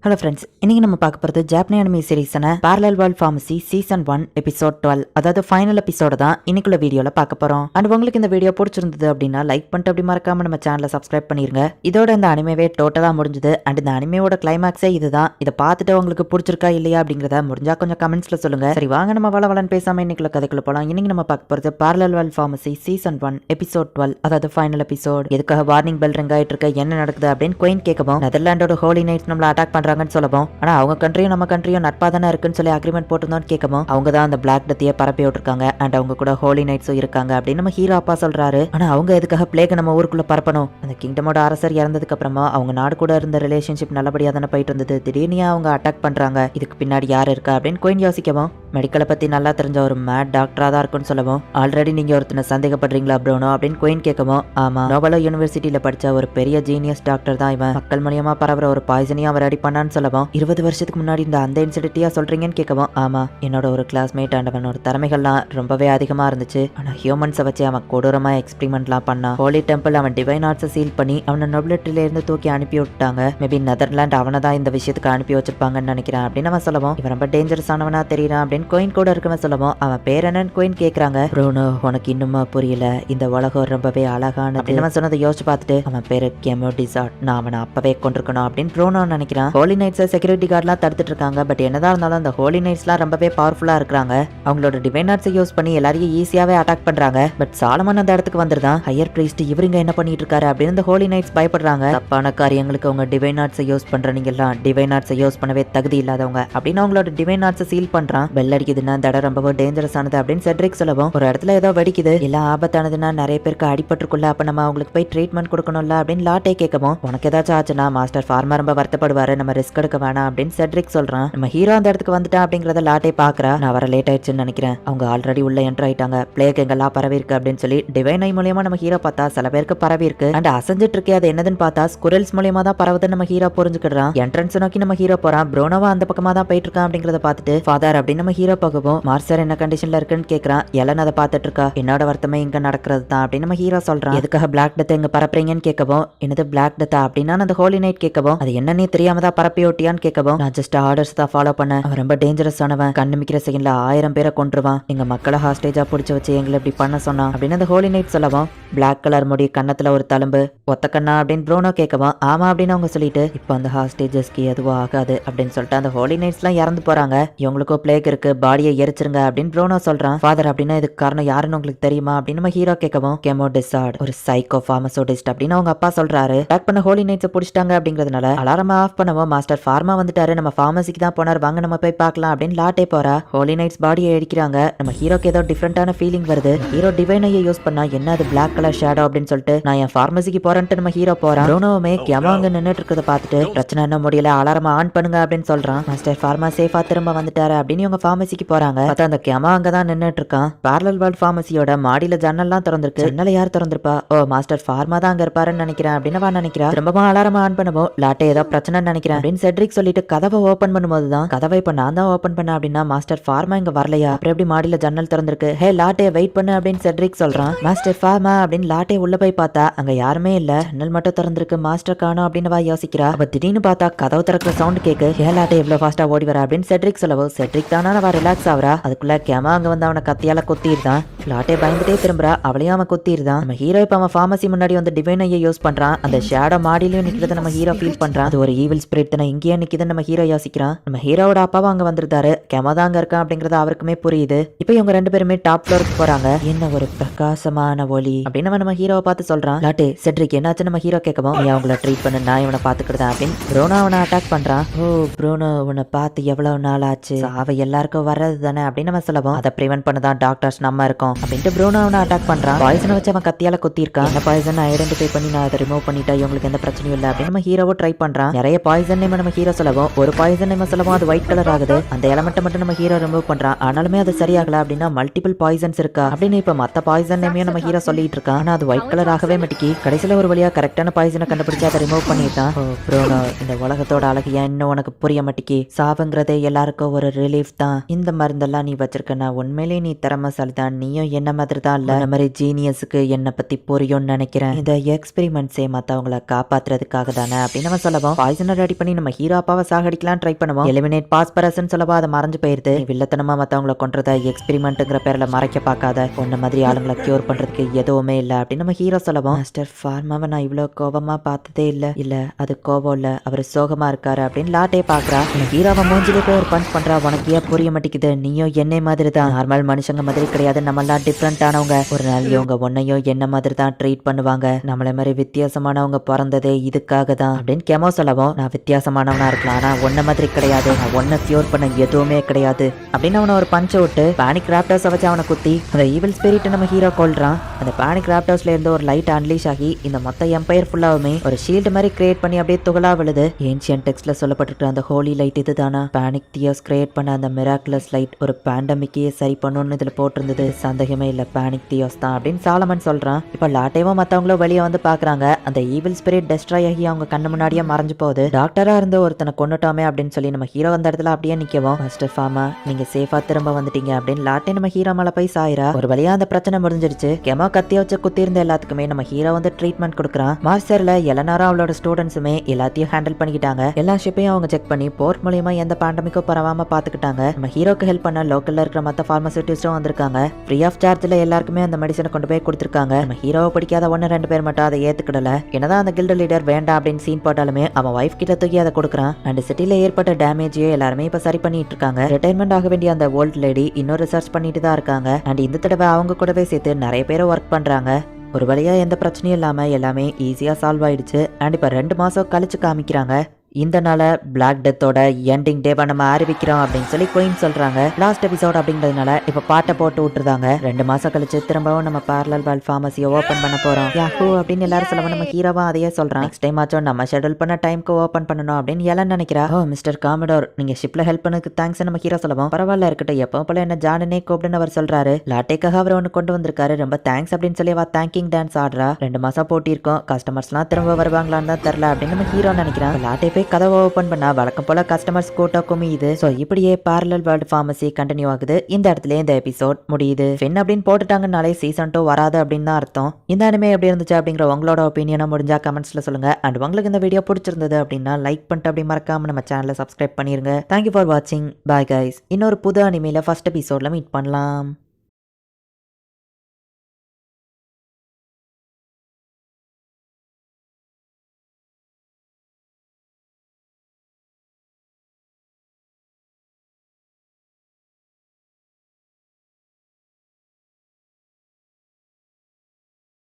Hello friends, இன்னைக்கு நம்ம பார்க்க போகிறது ஜாப்பனீஸ் அனிமே சீரிஸான parallel world pharmacy season 1 episode 12, அதாவது ஃபைனல் எபிசோட தான் இன்னைக்குள்ள வீடியோவில் பார்க்க போகிறோம். அண்ட் உங்களுக்கு இந்த வீடியோ பிடிச்சிருந்தது அப்படின்னா லைக் பண்ணிட்டு அப்படி மறக்காம நம்ம சேனலை சப்ஸ்கிரைப் பண்ணிருங்க. இதோட இந்த அனிமேவே டோட்டலாக முடிஞ்சுது. அண்ட் இந்த அனிமேவோட கிளைமேக்ஸே இதுதான். இதை பார்த்துட்டு உங்களுக்கு பிடிச்சிருக்கா இல்லையா அப்படிங்கிறத முடிஞ்சா கொஞ்சம் கமெண்ட்ஸில் சொல்லுங்க. சரி வாங்க நம்ம வளவலன்னு பேசாமல் இன்னைக்குள்ள கதைக்குள்ள போகலாம். இன்னைக்கு நம்ம பார்க்க போகிறது parallel world pharmacy season 1 episode 12, அதாவது ஃபைனல் எபிசோட். எதுக்காக வார்னிங் பெல் ரிங் ஆயிட்டு இருக்க, என்ன நடக்குது அப்படின்னு குயின் கேட்கவும், நெதர்லாண்டோட ஹோலி நைட்ஸ் நம்மள அட்டாக் பண்றாங்க சொல்லவும், ஆனா அவங்க கண்ட்ரியும் நம்ம கண்ட்ரியும் நட்பா தானே இருக்குன்னு சொல்லி அக்ரிமெண்ட் போட்டிருந்தோம்னு கேட்கவும், அவங்க தான் அந்த பிளாக் டெத்தியை பரப்பி விட்டுருக்காங்க. அண்ட் அவங்க கூட ஹோலி நைட்ஸும் இருக்காங்க அப்படின்னு நம்ம ஹீரோ அப்பா சொல்றாரு. ஆனா அவங்க எதுக்காக பிளேக் நம்ம ஊருக்குள்ள பரப்பணும்? அந்த கிங்டமோட அரசர் இறந்ததுக்கு அப்புறமா அவங்க நாடு கூட இருந்த ரிலேஷன்ஷிப் நல்லபடியா தானே போயிட்டு இருந்தது. திடீர்னு அவங்க அட்டாக் பண்றாங்க. இதுக்கு பின்னாடி யார் இருக்கா அப்படின்னு குயின் யோசிக்கவும், மெடிக்கலை பத்தி நல்லா தெரிஞ்ச ஒரு மேட் டாக்டரா தான் இருக்குன்னு சொல்லவும், ஆல்ரெடி நீங்க ஒருத்தனை சந்தேகப்படுறீங்களா ப்ரோனோ அப்படின்னு குயின் கேட்கவும், ஆமா, நோபலோ யூனிவர்சிட்டியில படிச்ச ஒரு பெரிய ஜீனியஸ் டாக்டர் தான் இவன். மக்கள் மூலியமா பரவுற ஒரு பாய்சனையும் அவர் ரெடி பண்ணான்னு சொல்லவும், 20 வருஷத்துக்கு முன்னாடி இந்த அந்த இன்சிடென்ட்டியா சொல்றீங்கன்னு கேட்கவும், ஆமா, என்னோட ஒரு கிளாஸ்மேட் அண்ட் அவனோட திறமைகள்லாம் ரொம்பவே அதிகமா இருந்துச்சு. ஆனா ஹியூமன்ஸை வச்சு அவன் கொடூரமா எக்ஸ்பெரிமெண்ட்லாம் பண்ணான். ஹோலி டெம்பிள் அவன் டிவைன் ஆர்ட்ஸை சீல் பண்ணி அவனை நொபிலிட்டில இருந்து தூக்கி அனுப்பி விட்டாங்க. மேபி நெதர்லாண்ட் அவனை தான் இந்த விஷயத்துக்கு அனுப்பி வச்சிருப்பாங்கன்னு நினைக்கிறேன் அப்படின்னு அவன் சொல்லவும், இவன் ரொம்ப டேஞ்சரஸ் ஆனவனா தெரியறான் அப்படின்னு குயின் கூட இருக்கவன் சொல்லவும், அவன் பேர் என்னன்னு குயின் கேட்கறாங்க. ப்ரூனோ, உனக்கு இன்னுமா புரியல? இந்த உலகம் ரொம்பவே அழகான அப்படின்னு அவன் சொன்னதை யோசிச்சு பார்த்துட்டு, அவன் பேரு கெமோ டிசார்ட், நான் அவனை அப்பவே கொண்டிருக்கணும் அப்படின்னு ப்ரூனோ நினைக்கிறான். ஹோலி நைட்ஸை செக்யூரிட்டி கார்ட்லாம் தடுத்துட்டு இருக்காங்க. பட் என்னதான் இருந்தாலும் அந்த ஹோலி நைட்ஸ்லாம் ரொம்பவே பவர்ஃபுல்லா இருக்காங்க. அவங்களோட டிவைன் ஆர்ட்ஸை யூஸ் பண்ணி எல்லாரையும் ஈஸியாவே அட்டாக் பண்றாங்க. பட் சாலமன் அந்த இடத்துக்கு வந்துருதான். ஹையர் பிரீஸ்ட் இவருங்க என்ன பண்ணிட்டு இருக்காரு அப்படின்னு இந்த ஹோலி நைட்ஸ் பயப்படுறாங்க. தப்பான காரியங்களுக்கு அவங்க டிவைன் ஆர்ட்ஸை யூஸ் பண்ற நீங்க எல்லாம் டிவைன் ஆர்ட்ஸை யூஸ் பண்ணவே தகுதி இல்லாதவங்க அப்படின்னு அவங்களோட டிவைன் ஆர்ட்ஸை சீல் பண்றான். பெல் அடிக்குதுன்னா அந்த இடம் ரொம்பவே டேஞ்சரஸ் ஆனது அப்படின்னு செட்ரிக் சொல்லவும், ஒரு இடத்துல ஏதோ வெடிக்குது, எல்லாம் ஆபத்தானதுன்னா நிறைய பேருக்கு அடிபட்டுக்குள்ள, அப்ப நம்ம அவங்களுக்கு போய் ட்ரீட்மெண்ட் கொடுக்கணும்ல அப்படின்னு லாட்டே கேட்கவும், உனக்கு ஏதாச்சும் ஆச்சுன்னா மாஸ்டர் ஃபார்மா ரொம்ப வருத்தப்படுவாரு, நம்ம ரிஸ்க் எடுக்க வேணாம் அப்படின்னு செட்ரிக் சொல்றான். நம்ம ஹீரோ அந்த இடத்துக்கு வந்துட்டான் அப்படிங்கறத லாட்டே பாக்குறா. நான் வர லேட் ஆயிடுச்சுன்னு நினைக்கிறேன், அவங்க ஆல்ரெடி உள்ள என்டர் ஆயிட்டாங்க, பிளேக் எங்கெல்லாம் பரவி இருக்கு அப்படின்னு சொல்லி டிவைன் ஐ மூலியமா நம்ம ஹீரோ பார்த்தா சில பேருக்கு பரவி இருக்கு. அண்ட் அசைஞ்சிட்டு இருக்கே அது என்னதுன்னு பார்த்தா ஸ்குரல்ஸ் மூலியமா தான் பரவுதுன்னு நம்ம ஹீரோ புரிஞ்சுக்கிறான். என்ட்ரன்ஸ் நோக்கி நம்ம ஹீரோ போறான். ப்ரோனோவா அந்த பக்கமா தான் போயிட்டு இருக்கான் அப்படிங்கறத பார்த்துட்டு, ஃபாதர் அப்படின்னு நம்ம ஹீரோ போகவும், மார்சர் என்ன கண்டிஷன்ல இருக்குன்னு கேக்குறான். எலன் அதை பார்த்துட்டு இருக்கா. என்னோட வருத்தமே இங்க நடக்கிறது தான் அப்படின்னு நம்ம ஹீரோ சொல்றான். எதுக்காக பிளாக் டெத் எங்க பரப்புறீங்கன்னு கேட்கவும், என்னது பிளாக் டெத்தா அப்படின்னா அந்த ஹோலி நைட் கேட்கவும், அது என்னன்னே தெரியாம தான் பரப்பி ஓட்டியான்னு கேட்கவும், நான் ஜஸ்ட் ஆர்டர்ஸ் தான் ஃபாலோ பண்ண, அவன் ரொம்ப டேஞ்சரஸ் ஆனவன், கண்ணுமிக்கிற செகண்ட்ல 1000 பேரை கொன்றுவான், எங்க மக்களை ஹாஸ்டேஜா பிடிச்சு வச்சு எங்களை இப்படி பண்ண சொன்னான் அப்படின்னு அந்த ஹோலி நைட் சொல்லவும், பிளாக் கலர் முடி, கண்ணத்துல ஒரு தழும்பு, ஒத்த கண்ணா அப்படின்னு ப்ரோனோ கேட்கவும், ஆமா அப்படின்னு அவங்க சொல்லிட்டு, இப்போ அந்த ஹாஸ்டேஜஸ்க்கு எதுவும் ஆகாது அப்படின்னு சொல்லிட்டு அந்த ஹோலி நைட்ஸ் எல்லாம் இறந்து போறாங்க. இவங்களுக்கும் பிளேக் இருக்கு, பாடியை எரிச்சிருங்க அப்படின்னு ப்ரோனோ சொல்றான். ஃபாதர் அப்படின்னா இதுக்கு காரணம் யாருன்னு உங்களுக்கு தெரியுமா அப்படின்னு நம்ம ஹீரோ கேட்கவும், கெமோ டிசார்ட், ஒரு சைக்கோ ஃபார்மசூட்டிஸ்ட் அப்படின்னு அவங்க அப்பா சொல்றாரு. அட்டாக் பண்ண ஹோலி நைட்ஸை பிடிச்சிட்டாங்க அப்படிங்கிறதுனால அலாரம் ஆஃப் பண்ணவும், மாஸ்டர் ஃபார்மா வந்துட்டாரு, நம்ம ஃபார்மசிக்கு தான் போனார், வாங்க நம்ம போய் பார்க்கலாம் அப்படின்னு லாட்டே போறா. ஹோலி நைட்ஸ் பாடியை அடிக்கிறாங்க. நம்ம ஹீரோக்கு ஏதோ டிஃப்ரெண்டான ஃபீலிங் வருது. ஹீரோ டிவைனையை யூஸ் பண்ணா என்ன அது பிளாக் கலர் ஷேடோ அப்படின்னு சொல்லிட்டு, நான் என் ஃபார்மசிக்கு போறேன்ட்டு நம்ம ஹீரோ போறான். ப்ரோனோவுமே கெமோ அங்க நின்னுட்டு இருக்கிறத பார்த்துட்டு, பிரச்சனை என்ன முடியல, அலாரம் ஆன் பண்ணுங்க அப்படின்னு சொல்றான். மாஸ்டர் ஃபார்மா சேஃபா திரும்ப வந்துட்டாரு அப்படின்னு இவங்க ஃபார்மசிக்கு போறாங்க. பார்த்தா அந்த கெமோ அங்க தான் நின்னுட்டு இருக்கான். பேரலல் வேர்ல்ட் ஃபார்மசியோட மாடியில ஜன்னல்லாம் திறந்திருக்கு. ஜன்னலை யார் திறந்திருப்பா? ஓ, மாஸ்டர் ஃபார்மா தான் அங்க இருப்பாருன்னு நினைக்கிறேன் அப்படின்னு அவன் நினைக்கிறா. திரும்பவும் அலாரம் ஆன் பண்ணுவோம், லாட்டே ஏதோ பிரச்சனை நினைக்கிறேன் அப்படின்னு செட்ரிக் சொல்லிட்டு கதவை ஓபன் பண்ணும்போது தான், கதவை இப்ப நான் தான் ஓபன் பண்ண அப்படின்னா மாஸ்டர் ஃபார்மா இங்க வரலையா, அப்புறம் எப்படி மாடியில ஜன்னல் திறந்திருக்கு, ஹே லாட்டே வெயிட் பண்ணு அப்படின்னு செட்ரிக் சொல்றான். மாஸ்டர் ஃபார்மா அப்படின்னு லாட்டே உள்ள போய் பார்த்தா அங்க யாருமே இல்ல, ஜன்னல் மட்டும் திறந்திருக்கு, மாஸ்டர் காணோம் அப்படின்னு வா யோசிக்கிறா. அப்ப திடீர்னு பார்த்தா கதவு திறக்கிற சவுண்ட் கேக்கு. ஹே லாட்டே எவ்வளவு ஃபாஸ்டா ஓடி வர அப்படின்னு செட்ரிக் சொல்லவும், செட்ரிக் தானா அவ ரிலாக்ஸ் ஆவரா. அதுக்குள்ள கேமா அங்க வந்து அவனை கத்தியால குத்திருந்தான். லாட்டே பயந்துட்டே திரும்புறா, அவளையும் அவன் குத்திருந்தான். நம்ம ஹீரோ இப்ப அவன் ஃபார்மசி முன்னாடி வந்து டிவைன் ஐயை யூஸ் பண்றான். அந்த ஷேடோ மாடியிலயும் நிக்கிறத நம்ம ஹீரோ ஃபீல் பண்றான். அது ஒரு ஈவில் ஸ்பிரிட் தானே இங்கேயே நிக்குதுன்னு நம்ம ஹீரோ யோசிக்கிறான். நம்ம ஹீரோவோட அப்பாவும் அங்க வந்திருந்தாரு. கெமோ தான் அங்க இருக்கான் அப்படிங்கறது அவருக்குமே புரியுது. இப்போ இவங்க ரெண்டு பேருமே டாப் ஃப்ளோருக்கு போறாங்க. என்ன ஒரு பிரகாசமான ஒளி அப்படின்னு நம்ம ஹீரோவை பார்த்து சொல்றான். லாட்டே, செட்ரிக் என்னாச்சு நம்ம ஹீரோ கேட்கவும், நீ அவங்கள ட்ரீட் பண்ணு, நான் இவனை பாத்துக்கிட்டேன் அப்படின்னு ப்ரோனோ அவனை அட்டாக் பண்றான். ஓ ப்ரோனோ, உன்னை பார்த்து எவ்வளவு நாள் ஆச்சு, அவ எல்லாருக்கும் வர்றது தானே அப்படின்னு நம்ம சொல்லவும், அதை பிரிவென்ட் பண்ணதான் டாக்டர்ஸ் நம்ம இருக்கோம் அப்படின்ட்டு ப்ரோனோ அவனை அட்டாக் பண்றான். பாய்சனை வச்சு அவன் கத்தியால குத்திருக்கான். அந்த பாய்சன் ஐடென்டிஃபை பண்ணி நான் அதை ரிமூவ் பண்ணிட்டா இவங்களுக்கு எந்த பிரச்சனையும் இல்லை அப்படின்னு நம்ம ஹீரோவை ட்ரை பண்றான். நிறைய பாய்சன் நேம் நம்ம ஹீரோ சொல்லவும், ஒரு பாய்சன் நேம் சொல்லவும் அது ஒயிட் கலர் ஆகுது. அந்த எலமெண்ட்டை மட்டும் நம்ம ஹீரோ ரிமூவ் பண்றான். ஆனாலுமே அது சரியாகல. அப்படின்னா மல்டிபிள் பாய்சன்ஸ் இருக்கா அப்படின்னு இப்ப மத்த பாய்சன் நேமையும் நம்ம ஹீரோ சொல்லிட்டு இருக்கான். ஆனா அது ஒயிட் கலர் ஆகவே மாட்டிக்கி. கடைசியில ஒரு வழியா கரெக்டான பாய்சனை கண்டுபிடிச்சு அதை ரிமூவ் பண்ணிட்டான். ஓ ப்ரோனோ, இந்த உலகத்தோட அழகு இன்னும் உனக்கு புரிய மாட்டிக்கி. சாவுங்கிறதே எல்லாருக்கும் ஒரு ரிலீஃப் தான். இந்த மருந்தெல்லாம் நீ வச்சிருக்கனா உண்மையிலே நீ திறமைசாலி தான். நீயும் என்ன மாதிரி தான் இல்ல, இந்த மாதிரி ஜீனியஸுக்கு என்ன பத்தி புரியும்னு நினைக்கிறேன். இந்த எக்ஸ்பெரிமெண்ட்ஸே மத்தவங்களை காப்பாத்துறதுக்காக தானே அப்படின்னு நம்ம சொல்லவும், பாய்சனை ரெடி பண்ணி பண்ணி நம்ம ஹீரோ அப்பாவை சாகடிக்கலாம் ட்ரை பண்ணுவோம். எலிமினேட் பாஸ்பரஸ்ன்னு சொல்லவா அதை மறைஞ்சு போயிருது. வில்லத்தனமா மத்தவங்களை கொன்றத எக்ஸ்பெரிமெண்ட்ங்கிற பேர்ல மறைக்க பார்க்காத, உன்ன மாதிரி ஆளுங்களை கியூர் பண்றதுக்கு எதுவுமே இல்ல அப்படின்னு நம்ம ஹீரோ சொல்லவும், மாஸ்டர் ஃபார்மாவை நான் இவ்வளவு கோபமா பார்த்ததே இல்ல அது கோபம் இல்ல, அவர் சோகமா இருக்காரு அப்படின்னு லாட்டே பாக்குறா. ஹீரோவை மூஞ்சிலே போய் ஒரு பஞ்ச் பண்றா. உனக்கு ஏன் புரிய மாட்டேங்குது, நீயும் என்னை மாதிரி தான், நார்மல் மனுஷங்க மாதிரி கிடையாது, நம்மளாம் டிஃப்ரெண்ட் ஆனவங்க. ஒரு நாள் இவங்க உன்னையும் என்ன மாதிரி தான் ட்ரீட் பண்ணுவாங்க, நம்மள மாதிரி வித்தியாசமானவங்க பிறந்ததே இதுக்காக தான் அப்படின்னு கெமோ சொல்லவும், நான் வித்தியாசமானவனா இருக்கலாம் ஆனா உன்ன மாதிரி கிடையாது, நான் ஒன்ன கியூர் பண்ண எதுவுமே கிடையாது அப்படின்னு அவனை ஒரு பஞ்ச விட்டு பேனிக் ராப்டர்ஸை வச்சு அவனை குத்தி அந்த ஈவில் ஸ்பிரிட் நம்ம ஹீரோ கொல்றான். அந்த பேனிக் ராப்டர்ஸ்ல இருந்து ஒரு லைட் அன்லீஷ் ஆகி இந்த மொத்த எம்பையர் ஃபுல்லாவுமே ஒரு ஷீல்டு மாதிரி கிரியேட் பண்ணி அப்படியே துகளா விழுது. ஏன்ஷியன் டெக்ஸ்ட்ல சொல்லப்பட்டிருக்கிற அந்த ஹோலி லைட் இதுதானா? பேனிக் தியோஸ் கிரியேட் பண்ண அந்த மிராக்குலஸ் லைட் ஒரு பேண்டமிக்கையே சரி பண்ணுன்னு இதுல போட்டிருந்தது. சந்தேகமே இல்ல, பேனிக் தியோஸ் தான் அப்படின்னு சாலமன் சொல்றான். இப்ப லாட்டேவும் மத்தவங்களும் வெளியே வந்து பாக்குறாங்க. அந்த ஈவில் ஸ்பிரிட் டெஸ்ட்ராய் ஆகி அவங்க கண்ணு முன்னாடியே மறைஞ்சு போகுது. டாக்டரா இருந்து ஒருத்தனை கொண்டுட்டோமே அப்படின்னு சொல்லி நம்ம ஹீரோ அந்த இடத்துல அப்படியே நிக்கவும், மாஸ்டர் ஃபார்மா நீங்க சேஃபா திரும்ப வந்துட்டீங்க அப்படின்னு லாட்டே நம்ம ஹீரோ மேல போய் சாயிரா. ஒரு வழியா அந்த பிரச்சனை முடிஞ்சிடுச்சு. கெமோ கத்திய வச்சு குத்தி இருந்த எல்லாத்துக்குமே நம்ம ஹீரோ வந்து ட்ரீட்மெண்ட் கொடுக்குறான். மாஸ்டர்ல எலனாரா அவளோட ஸ்டூடெண்ட்ஸுமே எல்லாத்தையும் ஹேண்டில் பண்ணிக்கிட்டாங்க. எல்லா ஷிப்பையும் அவங்க செக் பண்ணி போர்ட் மூலியமா எந்த பேண்டமிக்கும் பரவாம பாத்துக்கிட்டாங்க. நம்ம ஹீரோக்கு ஹெல்ப் பண்ண லோக்கல்ல இருக்கிற மத்த பார்மசூட்டிஸ்டும் வந்திருக்காங்க. ஃப்ரீ ஆஃப் சார்ஜ்ல எல்லாருக்குமே அந்த மெடிசனை கொண்டு போய் கொடுத்துருக்காங்க. நம்ம ஹீரோவை பிடிக்காத 1-2 பேர் மட்டும் அதை ஏத்துக்கிடல. என்னதான் அந்த கில்டு லீடர் வேண்டாம் அப்படின்னு சீன் போட்டாலுமே அவன் வைஃப் கிட்ட தூக்கி அதை கொடுக்குறான். அண்ட் சிட்டில ஏற்பட்ட டேமேஜையே எல்லாருமே இப்ப சரி பண்ணிட்டு இருக்காங்க. ரிட்டைர்மெண்ட் ஆக வேண்டிய அந்த ஓல்ட் லேடி இன்னும் ரிசர்ச் பண்ணிட்டு தான் இருக்காங்க. அண்ட் இந்த தடவை அவங்க கூடவே சேர்த்து நிறைய பேர் ஒர்க் பண்றாங்க. ஒரு வழியா எந்த பிரச்சனையும் இல்லாம எல்லாமே ஈஸியா சால்வ் ஆயிடுச்சு. அண்ட் இப்ப 2 மாசம் கழிச்சு காமிக்கிறாங்க. இந்த நாள பிளாக் டெத்தோட எண்டிங் டேவா நம்ம அறிவிக்கிறோம் அப்படின்னு சொல்லி குயின் சொல்றாங்க. லாஸ்ட் எபிசோட் அப்படிங்கிறதுனால இப்ப பாட்டை போட்டு விட்டுருந்தாங்க. 2 மாசம் கழிச்சு திரும்பவும் நம்ம பேரலல் வேர்ல்ட் ஃபார்மசியை ஓபன் பண்ண போறோம் யாஹூ அப்படின்னு எல்லாரும் சொல்லவும் நம்ம ஹீரோவா அதையே சொல்றான். நெக்ஸ்ட் டைம் ஆச்சும் நம்ம ஷெட்யூல் பண்ண டைம்க்கு ஓபன் பண்ணணும் அப்படின்னு எல்லாம் நினைக்கிறா. ஓ மிஸ்டர் காமடோர், நீங்க ஷிப்ல ஹெல்ப் பண்ணதுக்கு தேங்க்ஸ் நம்ம ஹீரோ சொல்லவும், பரவாயில்ல இருக்கட்டும், எப்பவும் போல என்ன ஜானனே கூப்பிடுன்னு அவர் சொல்றாரு. லாட்டேக்காக அவர் ஒன்று கொண்டு வந்திருக்காரு, ரொம்ப தேங்க்ஸ் அப்படின்னு சொல்லி அவ தேங்கிங் டான்ஸ் ஆடுறா. 2 மாசம் போட்டிருக்கோம், கஸ்டமர்ஸ்லாம் திரும்ப வருவாங்களான்னு தான் தெரியல அப்படின்னு நம்ம ஹீரோ நினைக்கிறான். லாட்டே போய் கதவை ஓபன் பண்ணா வழக்கம் போல கஸ்டமர்ஸ் கூட்டா குமியுது. சோ இப்படியே பேரலல் வேர்ல்ட் ஃபார்மசி கண்டினியூ ஆகுது. இந்த இடத்துல இந்த எபிசோட் முடியுது. ஃபின் அப்படின்னு போட்டுட்டாங்கனாலே சீசன் 2 வராது அப்படின்னு தான் அர்த்தம். இந்த அனிமே எப்படி இருந்துச்சு அப்படிங்கிற உங்களோட ஒப்பீனியனை முடிஞ்சா கமெண்ட்ஸ்ல சொல்லுங்க. அண்ட் உங்களுக்கு இந்த வீடியோ பிடிச்சிருந்தது அப்படின்னா லைக் பண்ணிட்டு அப்படி மறக்காம நம்ம சேனலை சப்ஸ்கிரைப் பண்ணிருங்க. தேங்க்யூ ஃபார் வாட்சிங். Bye guys. இன்னொரு புது அனிமேல ஃபர்ஸ்ட் எபிசோட்ல மீட் பண்ணலாம்.